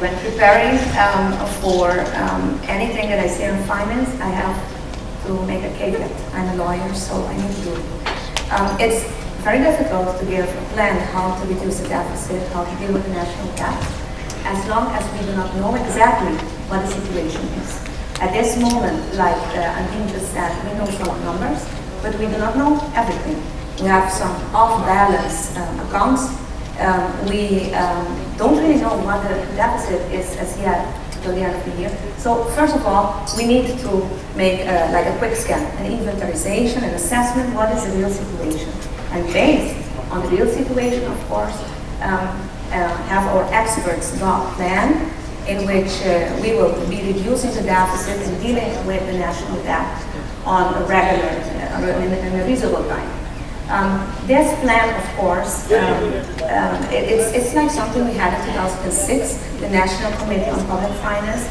when preparing for anything that I say on finance, I have to make a caveat. I'm a lawyer, so I need to do it. It's very difficult to give a plan how to reduce the deficit, how to deal with the national debt, as long as we do not know exactly what the situation is. At this moment, like Andine just said, we know some numbers, but we do not know everything. We have some off-balance accounts. We don't really know what the deficit is as yet till the end of the year. So first of all, we need to make like a quick scan, an inventarization, an assessment, what is the real situation. And based on the real situation, of course, have our experts draw a plan in which we will be reducing the deficit and dealing with the national debt on a regular, in a reasonable time. This plan, of course, it's like something we had in 2006, the National Committee on Public Finance,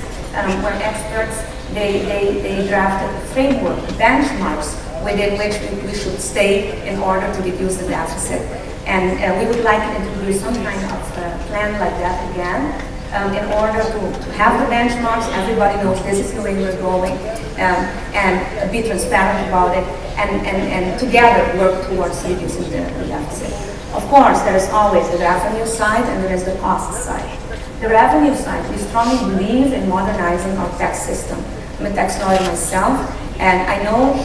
where experts, they drafted a framework, benchmarks within which we should stay in order to reduce the deficit. And we would like to introduce some kind of plan like that again, in order to have the benchmarks, everybody knows this is the way we're going, and be transparent about it, and together work towards reducing the deficit. Of course, there is always the revenue side and there is the cost side. The revenue side, we strongly believe in modernizing our tax system. I'm a tax lawyer myself, and I know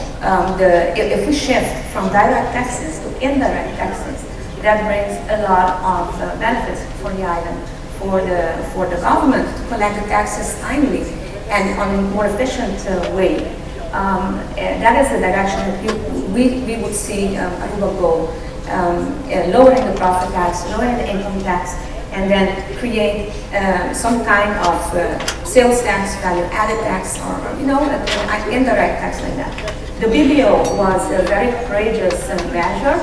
if we shift from direct taxes to indirect taxes, that brings a lot of benefits for the island, for the government to collect the taxes timely and on a more efficient way. That is the direction that we would see Aruba go, lowering the profit tax, lowering the income tax, and then create some kind of sales tax, value-added tax, or an indirect tax like that. The BBO was a very courageous measure.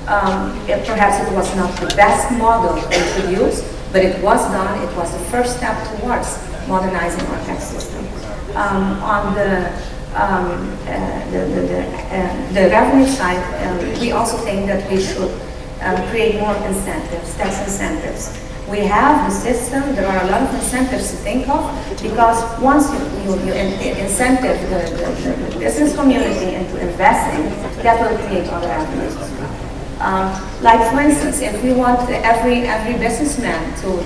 Perhaps it was not the best model to introduce, but it was done. It was the first step towards modernizing our tax system. On the revenue side, we also think that we should create more incentives, tax incentives. We have the system, there are a lot of incentives to think of, because once you incentive the business community into investing, that will create other avenues. Like for instance, if we want every businessman to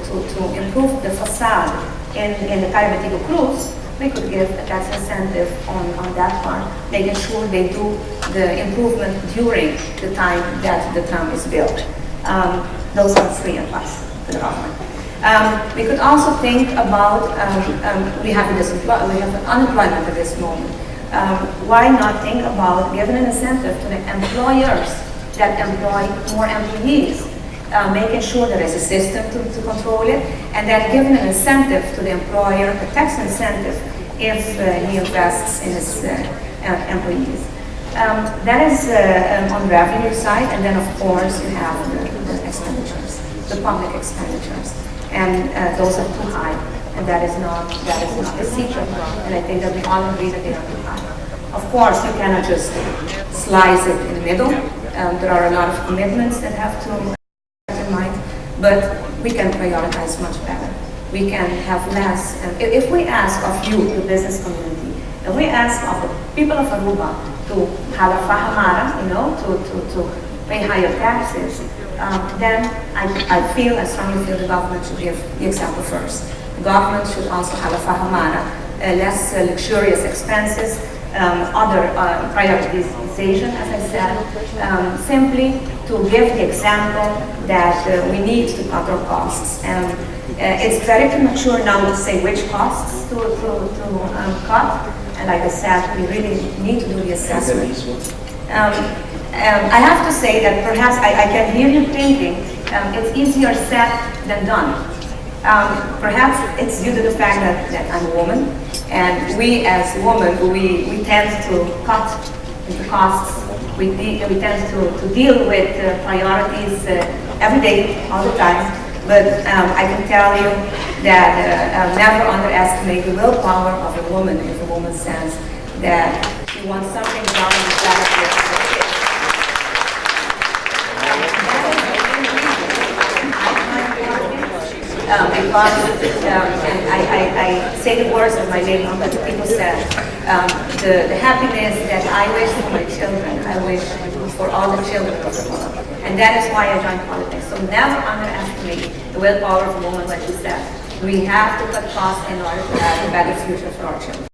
improve the facade in the Caribbean cruise, we could give a tax incentive on that part, making sure they do the improvement during the time that the tram is built. Those are free and plus to the government. We could also think about, we have an unemployment at this moment. Why not think about giving an incentive to the employers that employ more employees, making sure there is a system to control it, and then giving an incentive to the employer, a tax incentive, if he invests in his employees. That is on the revenue side, and then of course you have the expenditures, the public expenditures, and those are too high, and that is not a secret, and I think that we all agree that they are too high. Of course, you cannot just slice it in the middle. There are a lot of commitments that have to be in mind, but we can prioritize much better. We can have less. If we ask of you, the business community, if we ask of the people of Aruba to have a fahamara, to pay higher taxes, then I strongly feel the government should give the example first. The government should also have a fahamara, less luxurious expenses, other prioritization, as I said, simply to give the example that we need to cut our costs. It's very premature now to say which costs to cut, and like I said, we really need to do the assessment. I have to say that perhaps I can hear you thinking it's easier said than done. Perhaps it's due to the fact that I'm a woman, and we as women, we tend to cut into costs. We tend to deal with priorities every day, all the time. But I can tell you that never underestimate the willpower of a woman if a woman says that she wants something done in the And I say the words of my late mom, but the people said, the happiness that I wish for my children, I wish for all the children of the world. And that is why I joined politics. So never underestimate the willpower of a woman when she said, we have to cut costs in order to have a better future for our children.